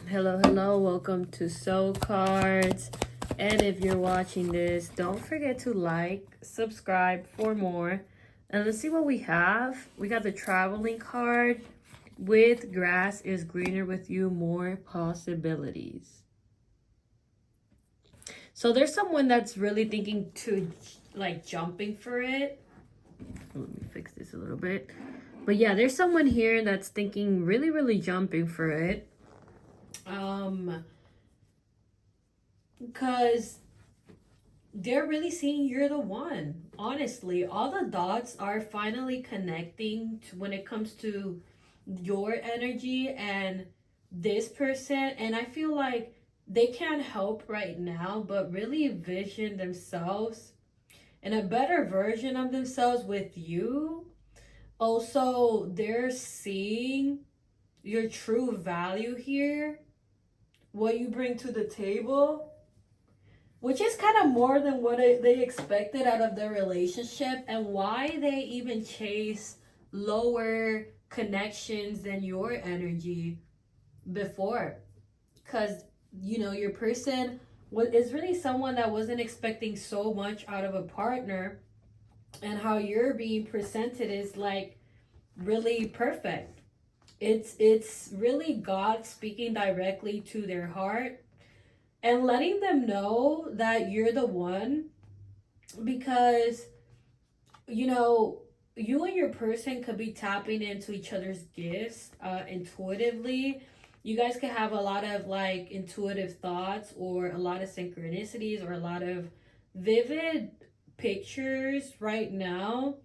Hello, welcome to Soul Cards. And if you're watching this, don't forget to like, subscribe for more. And let's see what we have. We got the traveling card with grass is greener with you, more possibilities. So there's someone that's really thinking to like jumping for it. Let me fix this a little bit. But yeah, there's someone here that's thinking really jumping for it. Because they're really seeing you're the one. Honestly, all the dots are finally connecting to when it comes to your energy and this person. And I feel like they can't help right now but really vision themselves and a better version of themselves with you. Also, they're seeing your true value here, what you bring to the table, which is kind of more than what they expected out of their relationship, and why they even chase lower connections than your energy before. Because, your person is really someone that wasn't expecting so much out of a partner, and how you're being presented is like really perfect. It's really God speaking directly to their heart and letting them know that you're the one, because you and your person could be tapping into each other's gifts intuitively. You guys could have a lot of like intuitive thoughts or a lot of synchronicities or a lot of vivid pictures right now.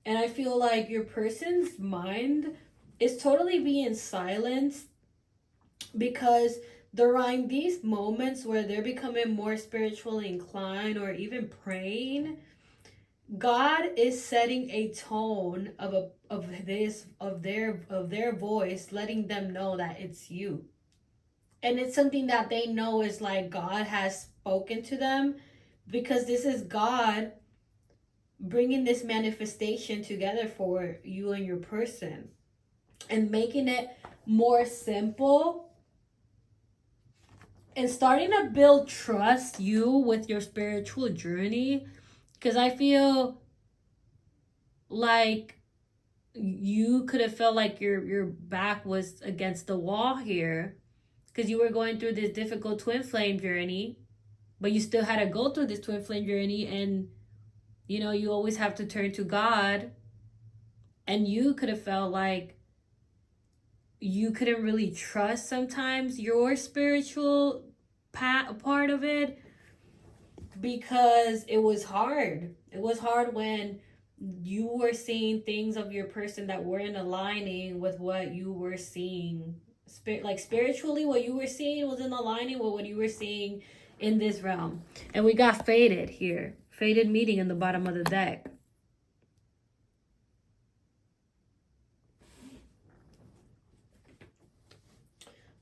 And I feel like your person's mind is totally being silenced because during these moments where they're becoming more spiritually inclined or even praying, God is setting a tone of their voice, letting them know that it's you. And it's something that they know is like God has spoken to them, because this is God bringing this manifestation together for you and your person and making it more simple and starting to build trust you with your spiritual journey. Because I feel like you could have felt like your back was against the wall here, because you were going through this difficult twin flame journey, but you still had to go through this twin flame journey. And you always have to turn to God. And you could have felt like you couldn't really trust sometimes your spiritual part of it, because it was hard. It was hard when you were seeing things of your person that weren't aligning with what you were seeing. Like spiritually, what you were seeing wasn't aligning with what you were seeing in this realm. And we got faded here. Faded meeting in the bottom of the deck.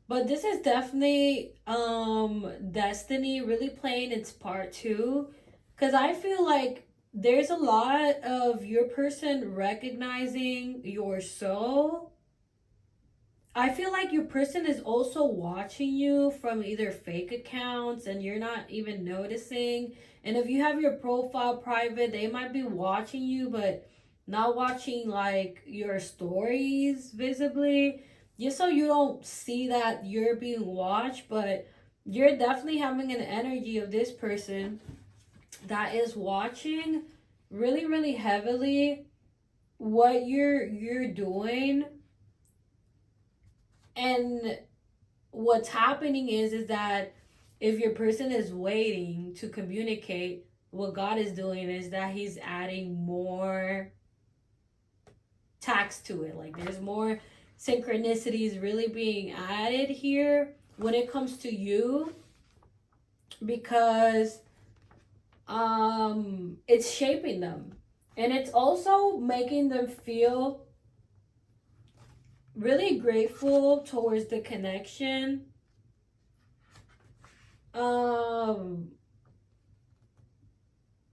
But this is definitely destiny really playing its part too. Cause I feel like there's a lot of your person recognizing your soul. I feel like your person is also watching you from either fake accounts and you're not even noticing. And if you have your profile private, they might be watching you, but not watching like your stories visibly, just so you don't see that you're being watched. But you're definitely having an energy of this person that is watching really heavily what you're doing. And what's happening is that if your person is waiting to communicate, what God is doing is that he's adding more tax to it. Like there's more synchronicities really being added here when it comes to you, because it's shaping them, and it's also making them feel really grateful towards the connection. um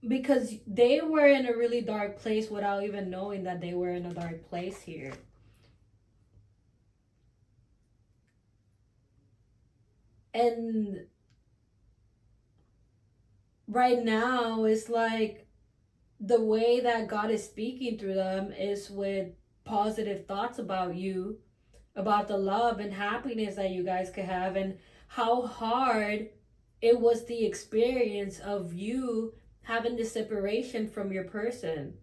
because they were in a really dark place without even knowing that they were in a dark place here. And right now, it's like the way that God is speaking through them is with positive thoughts about you, about the love and happiness that you guys could have, and how hard it was the experience of you having the separation from your person.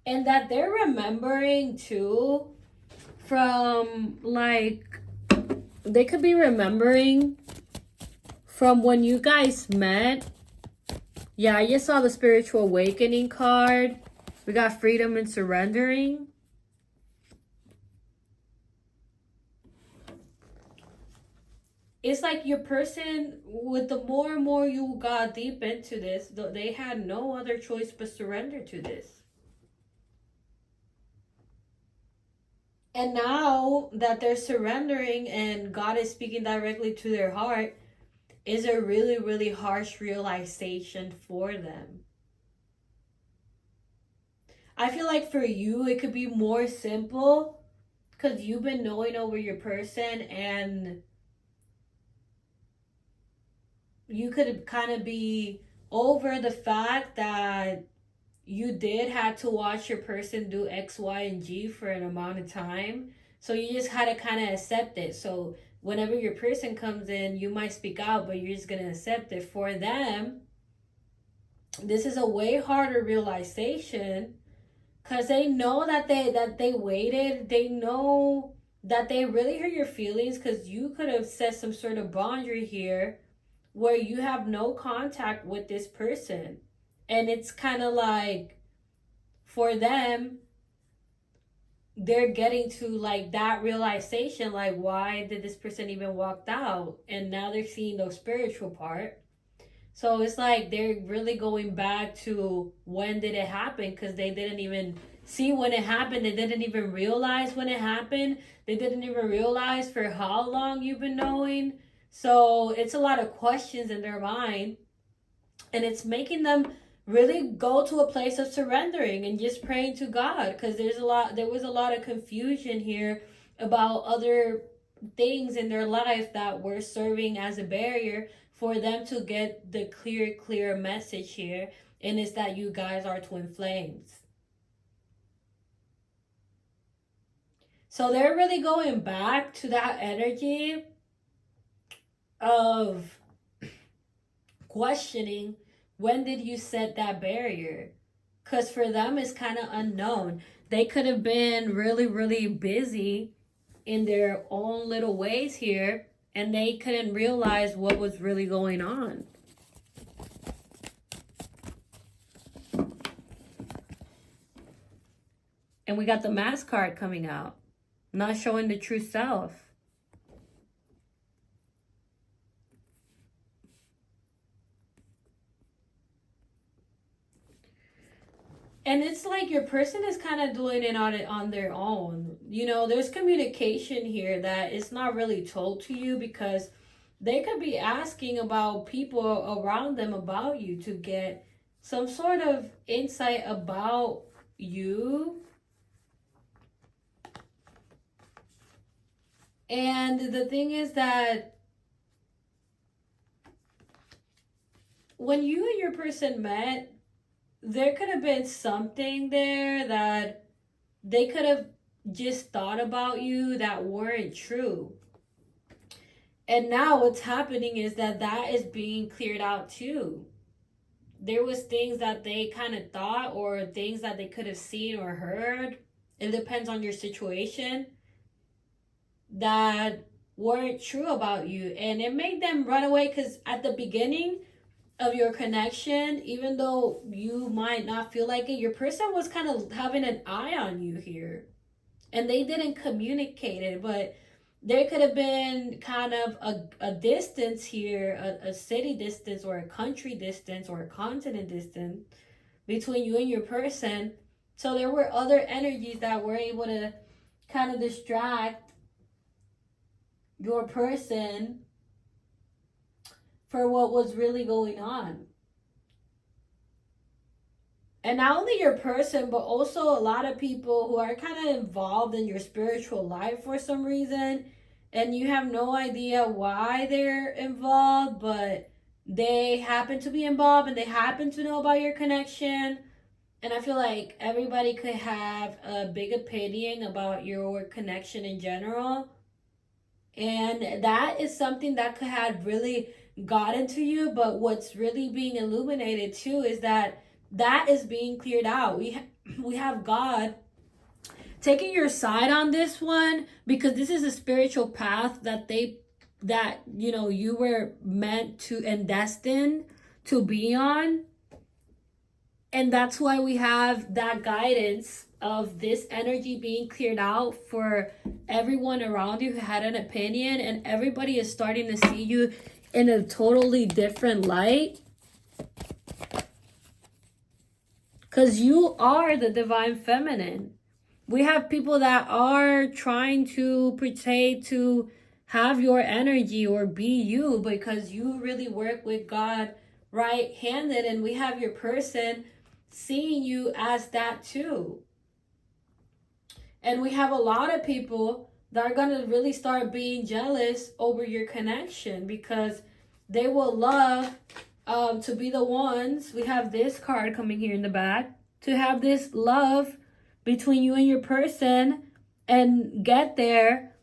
And that they're remembering too from like, they could be remembering from when you guys met. Yeah, I just saw the spiritual awakening card. We got freedom and surrendering. It's like your person, with the more and more you got deep into this, they had no other choice but surrender to this. And now that they're surrendering and God is speaking directly to their heart, is a really, really harsh realization for them. I feel like for you, it could be more simple because you've been knowing over your person, and you could kind of be over the fact that you did have to watch your person do X, Y, and G for an amount of time. So you just had to kind of accept it. So whenever your person comes in, you might speak out, but you're just going to accept it. For them, this is a way harder realization because they know that they waited. They know that they really hurt your feelings because you could have set some sort of boundary here where you have no contact with this person. And it's kind of like, for them, they're getting to like that realization, like, why did this person even walk out? And now they're seeing the spiritual part. So it's like they're really going back to when did it happen, because they didn't even see when it happened. They didn't even realize when it happened. They didn't even realize for how long you've been knowing. So it's a lot of questions in their mind, and it's making them really go to a place of surrendering and just praying to God, because there was a lot of confusion here about other things in their life that were serving as a barrier for them to get the clear message here, and it's that you guys are twin flames. So they're really going back to that energy of questioning, when did you set that barrier? Because for them, it's kind of unknown. They could have been really, really busy in their own little ways here, and they couldn't realize what was really going on. And we got the mask card coming out, not showing the true self. And it's like your person is kind of doing it on their own. You know, there's communication here that is not really told to you, because they could be asking about people around them about you to get some sort of insight about you. And the thing is that when you and your person met, there could have been something there that they could have just thought about you that weren't true. And now what's happening is that is being cleared out too. There was things that they kind of thought, or things that they could have seen or heard, it depends on your situation, that weren't true about you. And it made them run away, because at the beginning of your connection, even though you might not feel like it, your person was kind of having an eye on you here, and they didn't communicate it, but there could have been kind of a distance here, a city distance or a country distance or a continent distance between you and your person. So there were other energies that were able to kind of distract your person for what was really going on. And not only your person, but also a lot of people who are kind of involved in your spiritual life for some reason. And you have no idea why they're involved, but they happen to be involved and they happen to know about your connection. And I feel like everybody could have a big opinion about your connection in general. And that is something that could have really gotten to you. But what's really being illuminated too is that is being cleared out. We have God taking your side on this one, because this is a spiritual path that you were meant to and destined to be on. And that's why we have that guidance of this energy being cleared out for everyone around you who had an opinion, and everybody is starting to see you in a totally different light. Because you are the divine feminine. We have people that are trying to pretend to have your energy or be you, because you really work with God right-handed, and we have your person seeing you as that too. And we have a lot of people that are going to really start being jealous over your connection, because they will love to be the ones. We have this card coming here in the back, to have this love between you and your person and get there.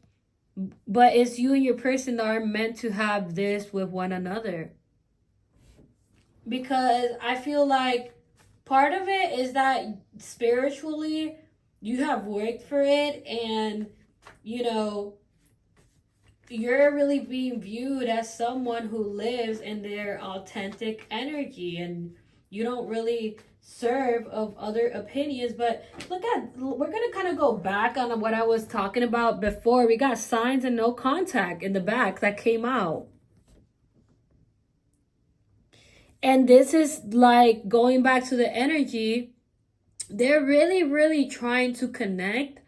But it's you and your person that are meant to have this with one another. Because I feel like part of it is that spiritually you have worked for it, and you're really being viewed as someone who lives in their authentic energy, and you don't really serve of other opinions. But we're gonna kind of go back on what I was talking about before. We got signs and no contact in the back that came out. And this is like going back to the energy. They're really, really trying to connect.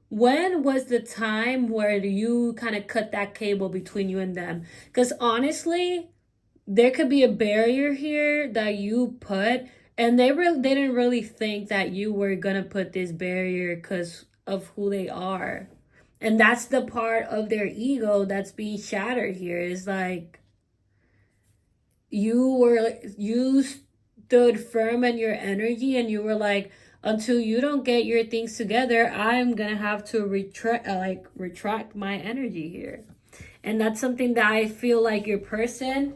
When was the time where you kind of cut that cable between you and them? Because honestly, there could be a barrier here that you put, and they didn't really think that you were gonna put this barrier because of who they are. And that's the part of their ego that's being shattered here. Is like you stood firm in your energy, and you were like, until you don't get your things together, I'm gonna have to retract my energy here. And that's something that I feel like your person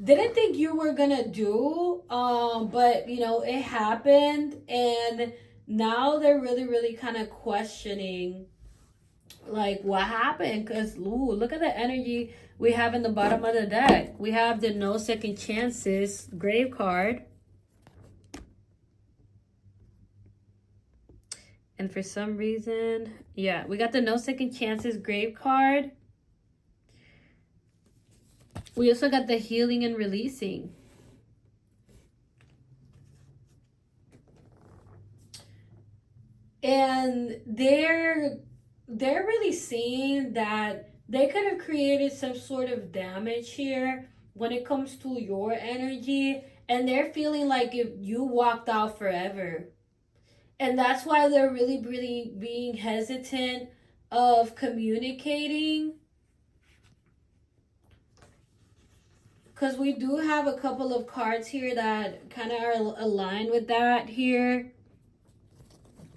didn't think you were gonna do, but it happened, and now they're really, really kind of questioning like what happened. Because look at the energy we have in the bottom of the deck. We have the no second chances grave card. And for some reason, yeah, we got the no second chances grave card. We also got the healing and releasing. And they're really seeing that they could have created some sort of damage here when it comes to your energy. And they're feeling like if you walked out forever. And that's why they're really, really being hesitant of communicating. Because we do have a couple of cards here that kind of are aligned with that here.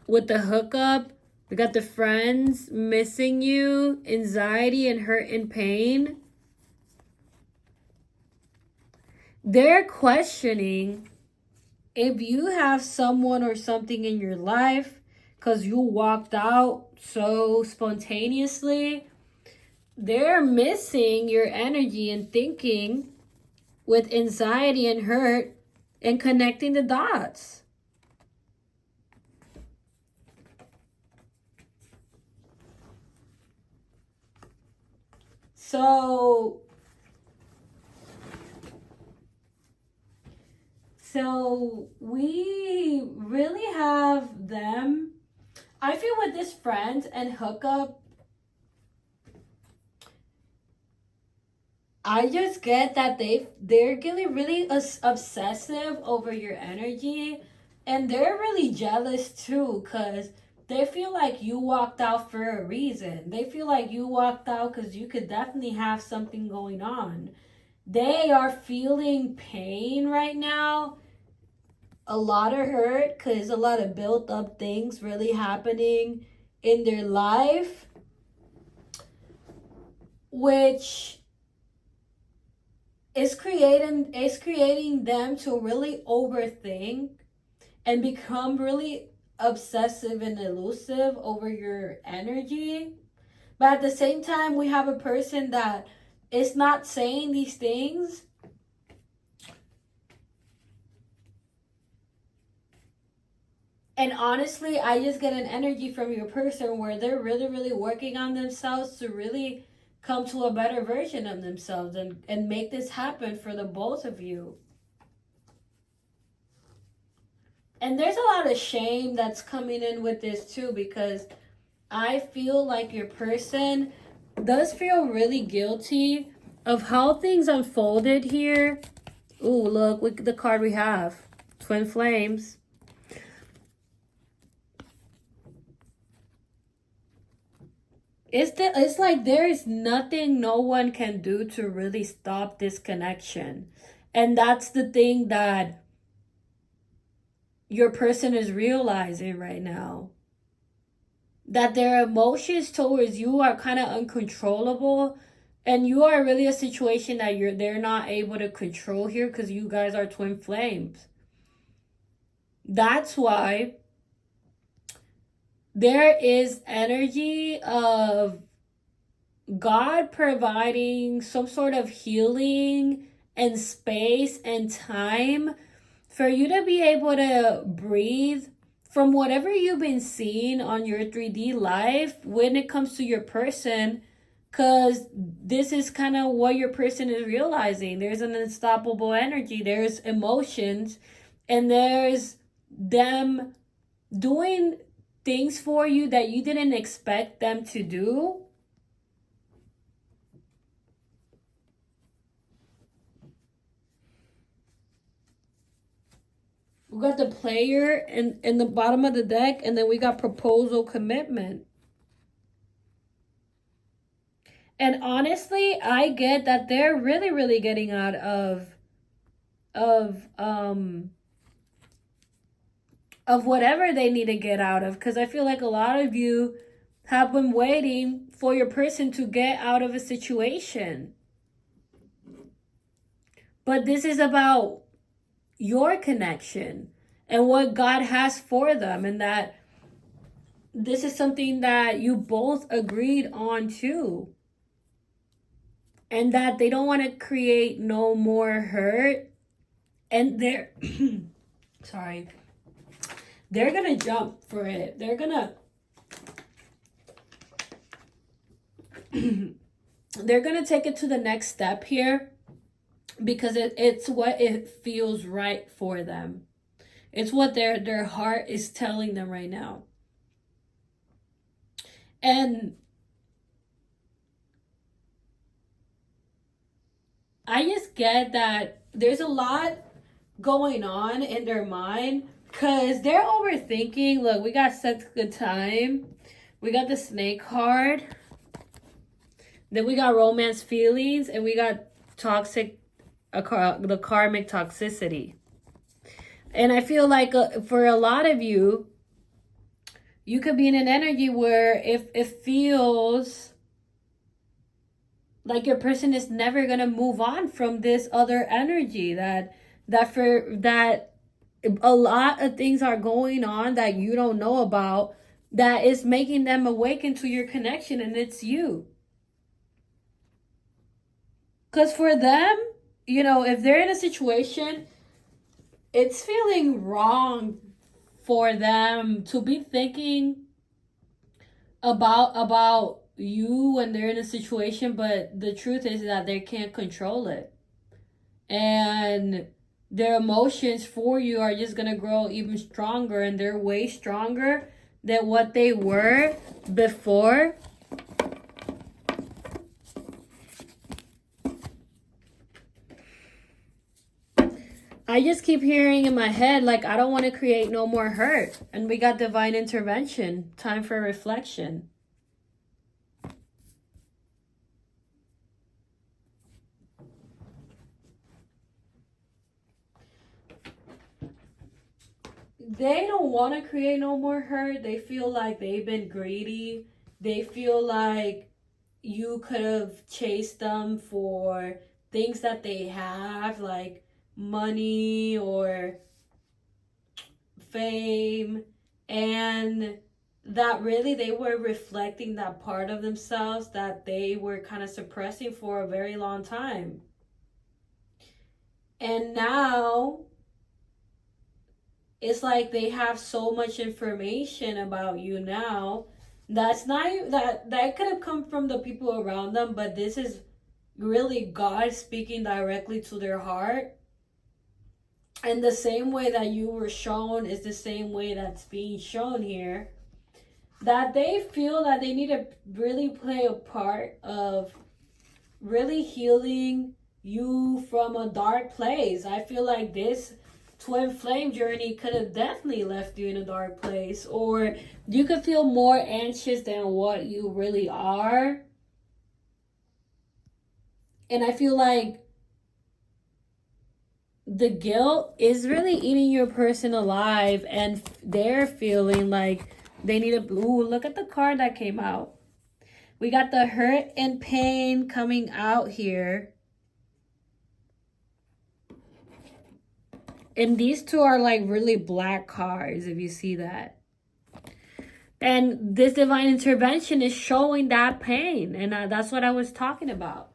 With the hookup, we got the friends, missing you, anxiety and hurt and pain. They're questioning if you have someone or something in your life because you walked out so spontaneously. They're missing your energy and thinking with anxiety and hurt and connecting the dots. So we really have them. I feel with this friend and hookup, I just get that they're getting really obsessive over your energy, and they're really jealous too, cause they feel like you walked out for a reason. They feel like you walked out because you could definitely have something going on. They are feeling pain right now, a lot of hurt, because a lot of built up things really happening in their life, which is creating them to really overthink and become really obsessive and elusive over your energy. But at the same time, we have a person that is not saying these things. And honestly, I just get an energy from your person where they're really, really working on themselves to really come to a better version of themselves and make this happen for the both of you. And there's a lot of shame that's coming in with this too, because I feel like your person does feel really guilty of how things unfolded here. Ooh, look at the card we have. Twin Flames. It's like there is nothing no one can do to really stop this connection. And that's the thing that your person is realizing right now. That their emotions towards you are kind of uncontrollable, and you are really a situation that they're not able to control here because you guys are twin flames. That's why there is energy of God providing some sort of healing and space and time for you to be able to breathe from whatever you've been seeing on your 3D life when it comes to your person, because this is kind of what your person is realizing. There's an unstoppable energy, there's emotions, and there's them doing things for you that you didn't expect them to do. We got the player in the bottom of the deck, and then we got proposal, commitment. And honestly, I get that they're really, really getting out of whatever they need to get out of, because I feel like a lot of you have been waiting for your person to get out of a situation. But this is about your connection and what God has for them, and that this is something that you both agreed on too, and that they don't want to create no more hurt, and they're sorry, they're gonna jump for it. They're gonna they're gonna take it to the next step here, because it's what it feels right for them. It's what their heart is telling them right now. And I just get that there's a lot going on in their mind, because they're overthinking. Look, we got such good time. We got the snake card. Then we got romance feelings, and we got toxic, the karmic toxicity. And I feel like for a lot of you, you could be in an energy where if it feels like your person is never gonna move on from this other energy, that a lot of things are going on that you don't know about, that is making them awaken to your connection, and it's you. Because for them, if they're in a situation, it's feeling wrong for them to be thinking about you when they're in a situation, but the truth is that they can't control it. And their emotions for you are just going to grow even stronger, and they're way stronger than what they were before. I just keep hearing in my head, like, I don't want to create no more hurt. And we got divine intervention. Time for reflection. They don't want to create no more hurt. They feel like they've been greedy. They feel like you could have chased them for things that they have, like money or fame, and that really they were reflecting that part of themselves that they were kind of suppressing for a very long time. And now it's like they have so much information about you now. That's not that could have come from the people around them, but this is really God speaking directly to their heart. And the same way that you were shown is the same way that's being shown here. That they feel that they need to really play a part of really healing you from a dark place. I feel like this twin flame journey could have definitely left you in a dark place, or you could feel more anxious than what you really are. And I feel like the guilt is really eating your person alive, and they're feeling like they need a look at the card that came out. We got the hurt and pain coming out here. And these two are like really black cards, if you see that. And this divine intervention is showing that pain. And that's what I was talking about.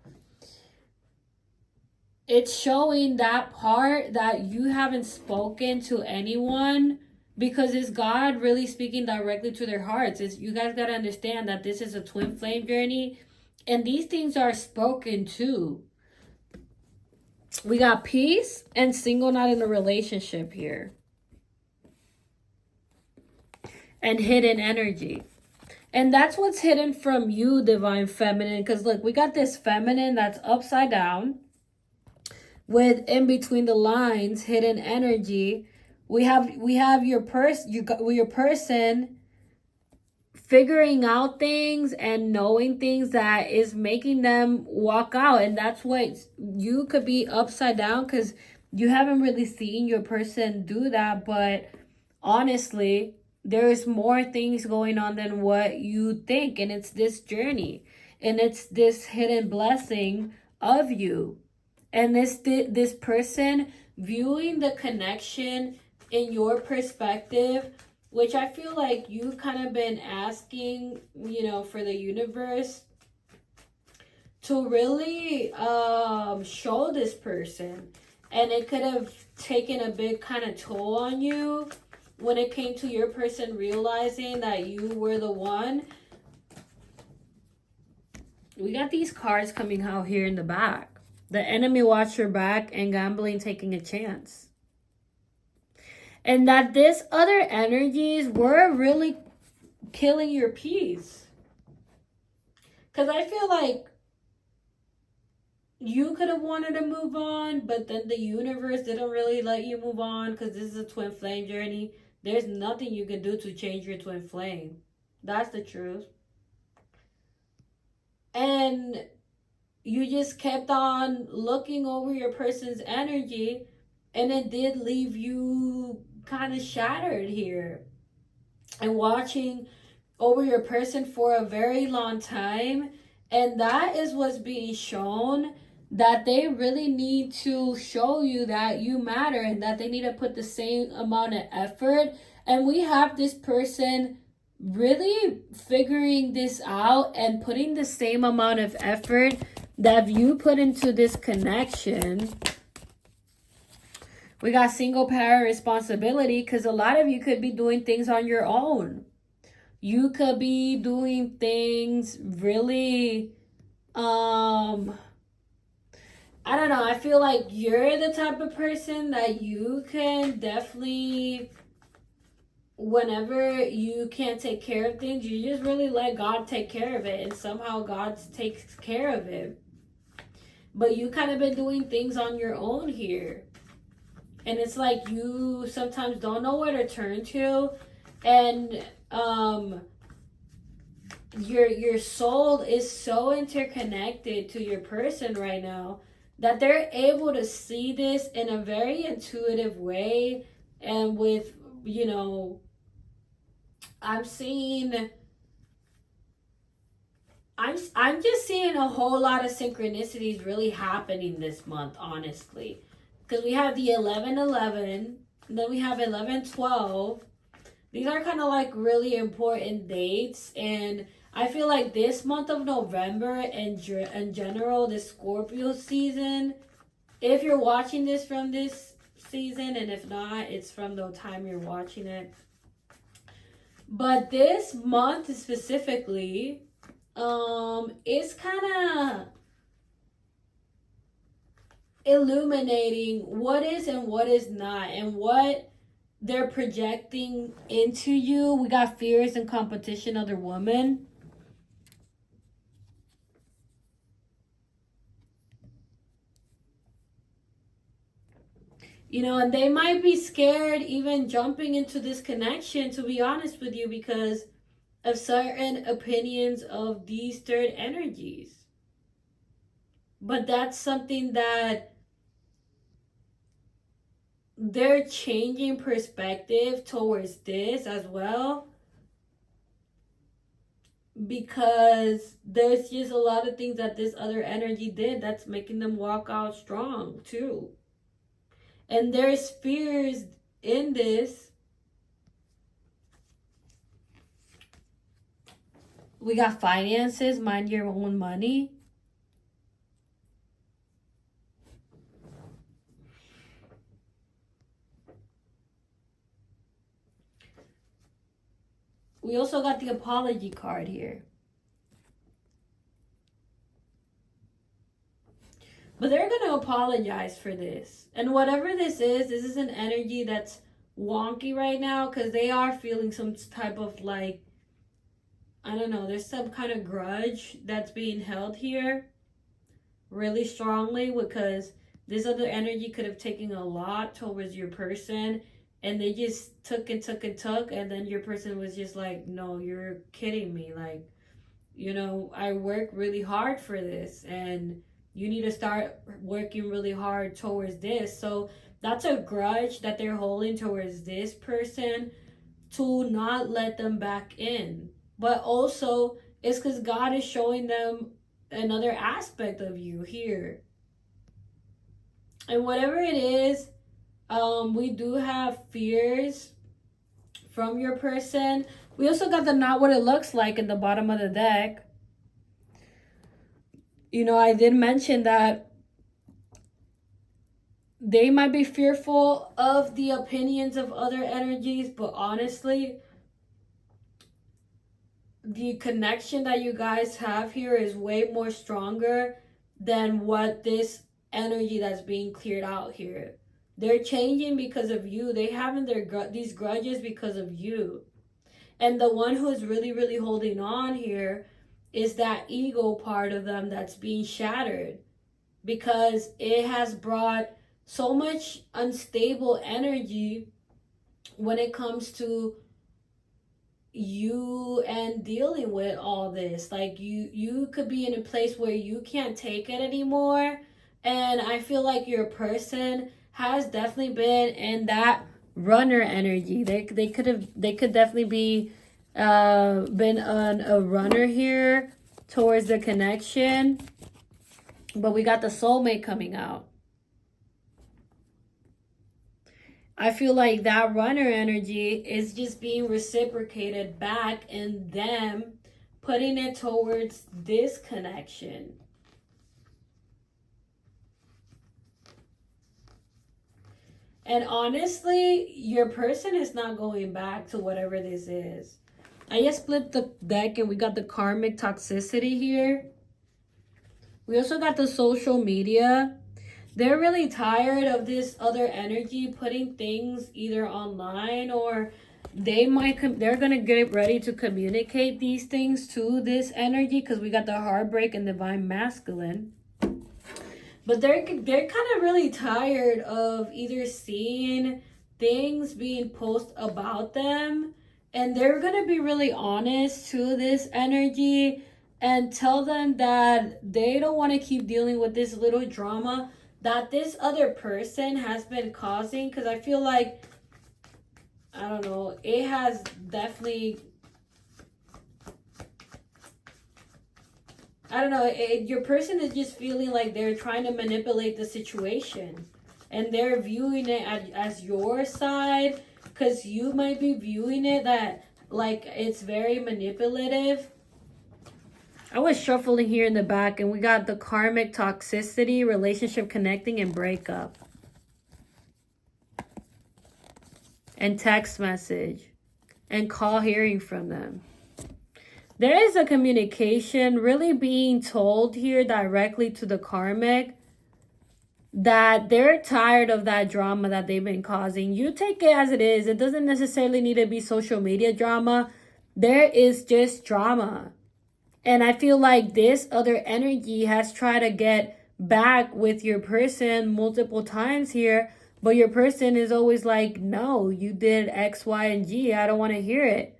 It's showing that part that you haven't spoken to anyone, because it's God really speaking directly to their hearts. You guys got to understand that this is a twin flame journey. And these things are spoken to. We got peace and single, not in a relationship here. And hidden energy. And that's what's hidden from you, divine feminine. Because look, we got this feminine that's upside down with in between the lines hidden energy. We have your person figuring out things and knowing things that is making them walk out. And that's what you could be upside down, because you haven't really seen your person do that. But honestly, there's more things going on than what you think. And it's this journey, and it's this hidden blessing of you. And this person viewing the connection in your perspective, which I feel like you've kind of been asking, for the universe to really show this person. And it could have taken a big kind of toll on you when it came to your person realizing that you were the one. We got these cards coming out here in the back. The enemy watch your back and gambling taking a chance. And that this other energies were really killing your peace. Because I feel like you could have wanted to move on, but then the universe didn't really let you move on, because this is a twin flame journey. There's nothing you can do to change your twin flame. That's the truth. And you just kept on looking over your person's energy, and it did leave you kind of shattered here. And watching over your person for a very long time. And that is what's being shown, that they really need to show you that you matter, and that they need to put the same amount of effort. And we have this person really figuring this out and putting the same amount of effort that you put into this connection. We got single parent responsibility, because a lot of you could be doing things on your own. You could be doing things really, I don't know. I feel like you're the type of person that you can definitely, whenever you can't take care of things, you just really let God take care of it. And somehow God takes care of it. But you kind of been doing things on your own here. And it's like you sometimes don't know where to turn to. And your soul is so interconnected to your person right now that they're able to see this in a very intuitive way. And with, you know, I'm seeing, I'm just seeing a whole lot of synchronicities really happening this month, honestly. Because we have the 11/11, and then we have 11/12. These are kind of like really important dates, and I feel like this month of November and in general, this Scorpio season, if you're watching this from this season, and if not, it's from the time you're watching it. But this month specifically, it's kind of illuminating what is and what is not, and what they're projecting into you. We got fears and competition, other women. You know, and they might be scared even jumping into this connection, to be honest with you, because of certain opinions of these third energies. But that's something that they're changing perspective towards this as well, because there's just a lot of things that this other energy did that's making them walk out strong too. And there's fears in this. We got finances, mind your own money. We also got the apology card here. But they're going to apologize for this. And whatever this is an energy that's wonky right now, because they are feeling some type of like, I don't know, there's some kind of grudge that's being held here really strongly, because this other energy could have taken a lot towards your person, and they just took and took and took, and then your person was just like, no, you're kidding me. Like, you know, I work really hard for this, and you need to start working really hard towards this. So that's a grudge that they're holding towards this person, to not let them back in. But also, it's because God is showing them another aspect of you here. And whatever it is, we do have fears from your person. We also got the not what it looks like in the bottom of the deck. You know, I did mention that they might be fearful of the opinions of other energies, but honestly, the connection that you guys have here is way more stronger than what this energy that's being cleared out here. They're changing because of you. They having these grudges because of you. And the one who's really, really holding on here is that ego part of them that's being shattered, because it has brought so much unstable energy when it comes to you and dealing with all this. Like, you could be in a place where you can't take it anymore, and I feel like your person has definitely been in that runner energy. They could definitely be been on a runner here towards the connection. But we got the soulmate coming out. I feel like that runner energy is just being reciprocated back, and them putting it towards this connection. And honestly, your person is not going back to whatever this is. I just split the deck, and we got the karmic toxicity here. We also got the social media. They're really tired of this other energy putting things either online, or they're gonna get ready to communicate these things to this energy, because we got the heartbreak and divine masculine. But they're kind of really tired of either seeing things being posted about them, and they're gonna be really honest to this energy and tell them that they don't want to keep dealing with this little drama that this other person has been causing. Because I feel like, I don't know, it has definitely, I don't know, your person is just feeling like they're trying to manipulate the situation. And they're viewing it as your side. Because you might be viewing it that, like, it's very manipulative. I was shuffling here in the back, and we got the karmic toxicity, relationship connecting, and breakup. And text message. And call hearing from them. There is a communication really being told here directly to the karmic that they're tired of that drama that they've been causing. You take it as it is. It doesn't necessarily need to be social media drama. There is just drama. And I feel like this other energy has tried to get back with your person multiple times here. But your person is always like, no, you did X, Y, and G. I don't want to hear it.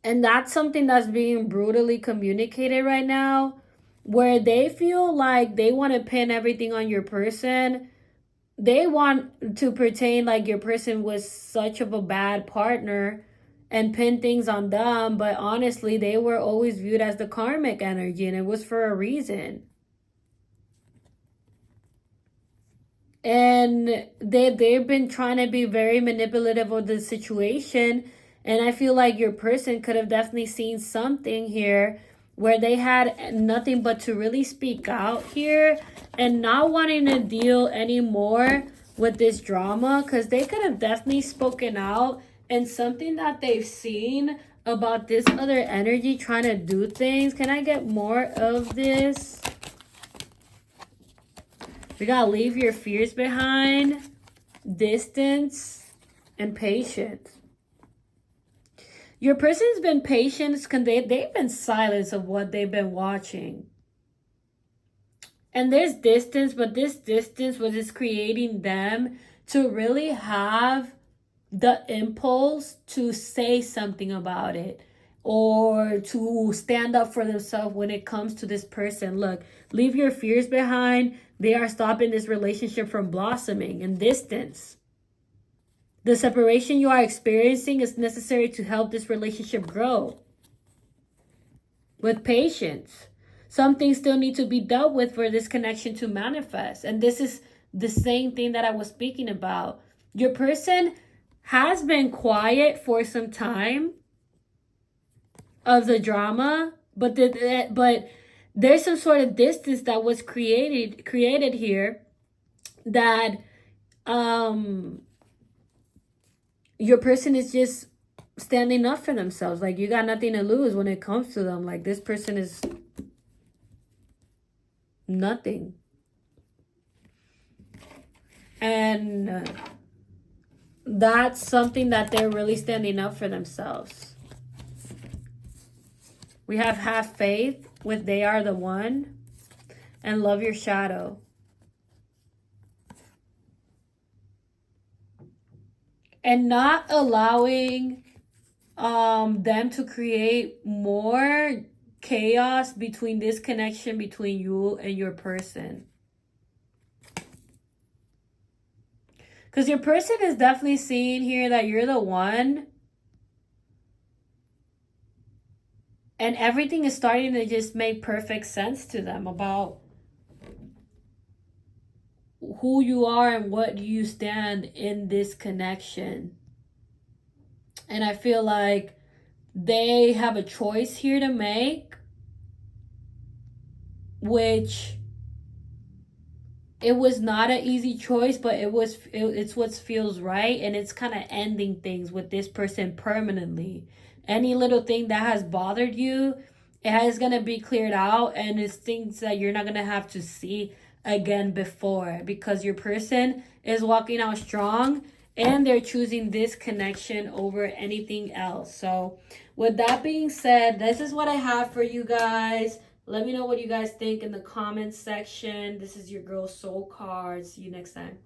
And that's something that's being brutally communicated right now, where they feel like they want to pin everything on your person. They want to pretend like your person was such of a bad partner and pin things on them. But honestly, they were always viewed as the karmic energy, and it was for a reason. And they've been trying to be very manipulative of the situation. And I feel like your person could have definitely seen something here where they had nothing but to really speak out here and not wanting to deal anymore with this drama, because they could have definitely spoken out. And something that they've seen about this other energy trying to do things. Can I get more of this? We got leave your fears behind, distance, and patience. Your person's been patient because they've been silent of what they've been watching. And there's distance, but this distance was just creating them to really have the impulse to say something about it or to stand up for themselves when it comes to this person. Look, leave your fears behind. They are stopping this relationship from blossoming. And distance. The separation you are experiencing is necessary to help this relationship grow. With patience. Some things still need to be dealt with for this connection to manifest. And this is the same thing that I was speaking about. Your person has been quiet for some time of the drama, but there's some sort of distance that was created here that your person is just standing up for themselves. Like, you got nothing to lose when it comes to them. Like, this person is nothing. And that's something that they're really standing up for themselves. We have faith with they are the one, and love your shadow. And not allowing them to create more chaos between this connection between you and your person. Because your person is definitely seeing here that you're the one. And everything is starting to just make perfect sense to them about who you are and what you stand in this connection. And I feel like they have a choice here to make, which it was not an easy choice, but it's what feels right. And it's kind of ending things with this person permanently. Any little thing that has bothered you, it is going to be cleared out. And it's things that you're not going to have to see again before, because your person is walking out strong and they're choosing this connection over anything else. So with that being said, this is what I have for you guys. Let me know what you guys think in the comments section. This is your girl Soul Card. See you next time.